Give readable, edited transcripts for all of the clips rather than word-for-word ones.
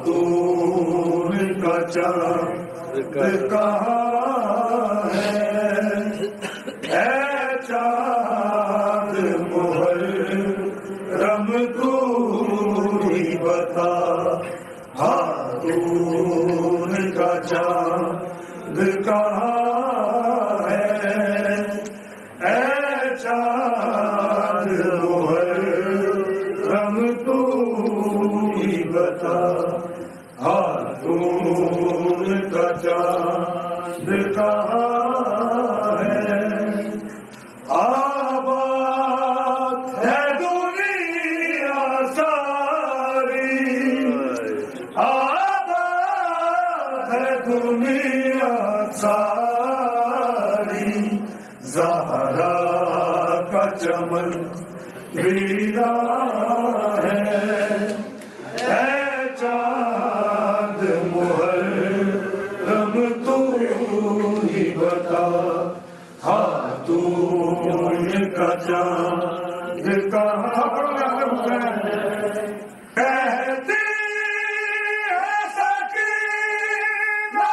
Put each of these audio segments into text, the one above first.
خاتون کا چاند کہاں ہے، اے چاند محرم تو ہی بتا، خاتون کا چاند کہاں ہے، اے چاند محرم تو ہی بتا، خاتون کا چاند کہاں ہے، آباد ہے دنیا ساری، آباد ہے دنیا ساری، زہرا کا چمن ویران ہے، اے چاند محرم تو ہی بتا، خاتون کا چاند کہاں ہے، کہتی ہے سکینہ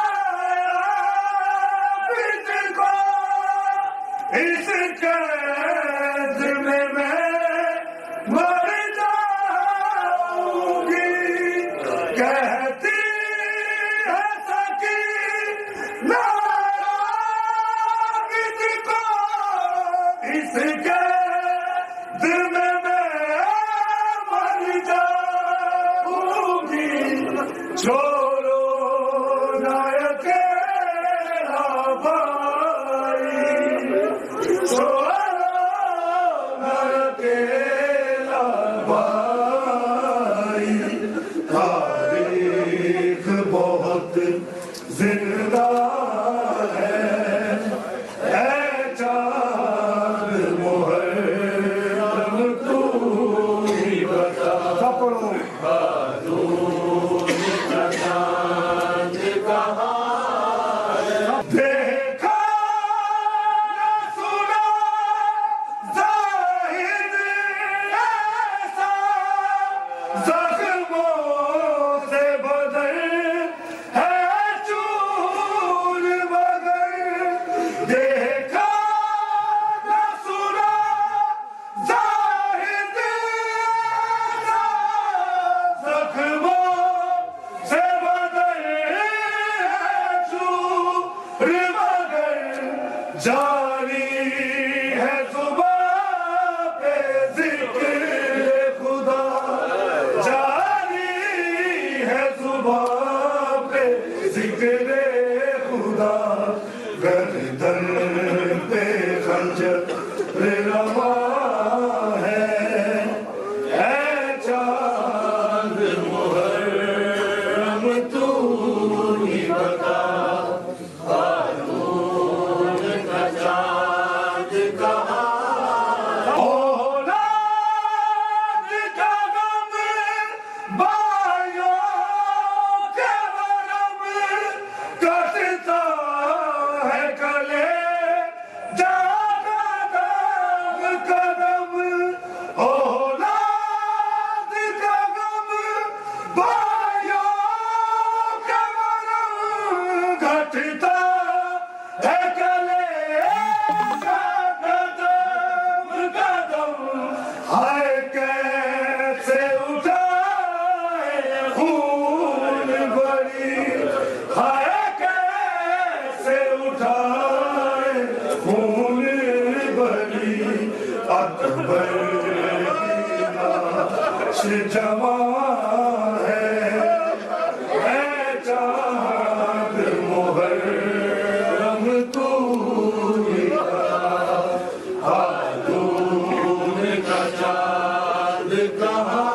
عابد کو، اس قید میں مر جاؤں گی، کہتی ہے سکینہ عابد کو، اس قید میں مر جاؤں گی، چھوڑو نہ اکیلا بھائی، چھوڑو نہ اکیلا بھائی، تاریخ بہت زندہ ہے، اے چاند محرم تو ہی بتا، خاتون کا چاند کہاں ہے، دیکھا نہ سنا زاہد ایسا، زخموں سے بدل ہے چور مگر، دیکھا نہ سنا زاہد ایسا، زخموں سے بدل ہے چور مگر، جاری ہے زباں پہ ذکر خدا، جاری ہے زباں پہ ذکر خدا، گردن پہ خنجر رواں ہے، اے چاند محرم تو ہی بتا، خاتون کا چاند کہاں، اولاد کا غم بھائیوں کے ورم، کٹتا ہے کلے جا قدم قدم، اولاد کا غم بھائیوں کے ورم، کٹتا ہے کلے جا قدم قدم، ہائے کیسے اٹھائے خون بری، ہائے کیسے اٹھائے خون بری، اکبر کی لاش جوان ہے، اے چاند محرم تو ہی بتا، خاتون کا چاند کہاں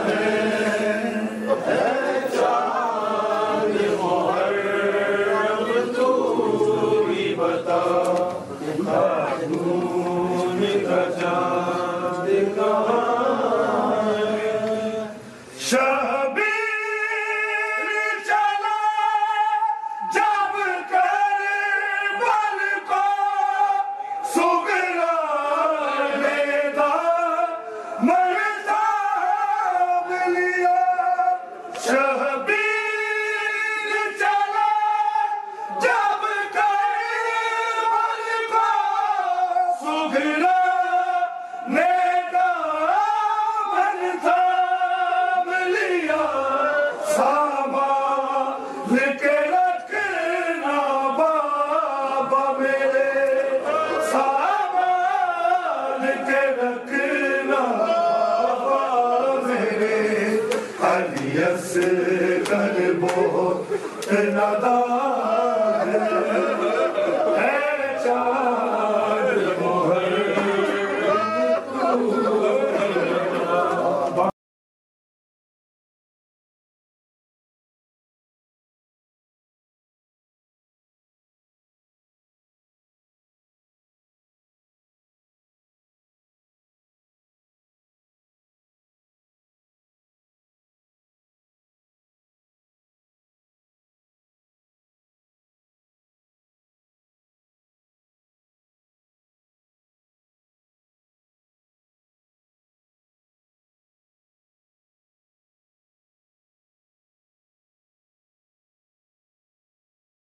ہے، اے چاند محرم تو ہی بتا، خاتون کا چاند کہاں ہے، شبیر چلا جب کربل کو، سغرا بیدار مرزا ملیا، شہر میرے سامان کے رکھنا میرے علی اصغر بہت نادان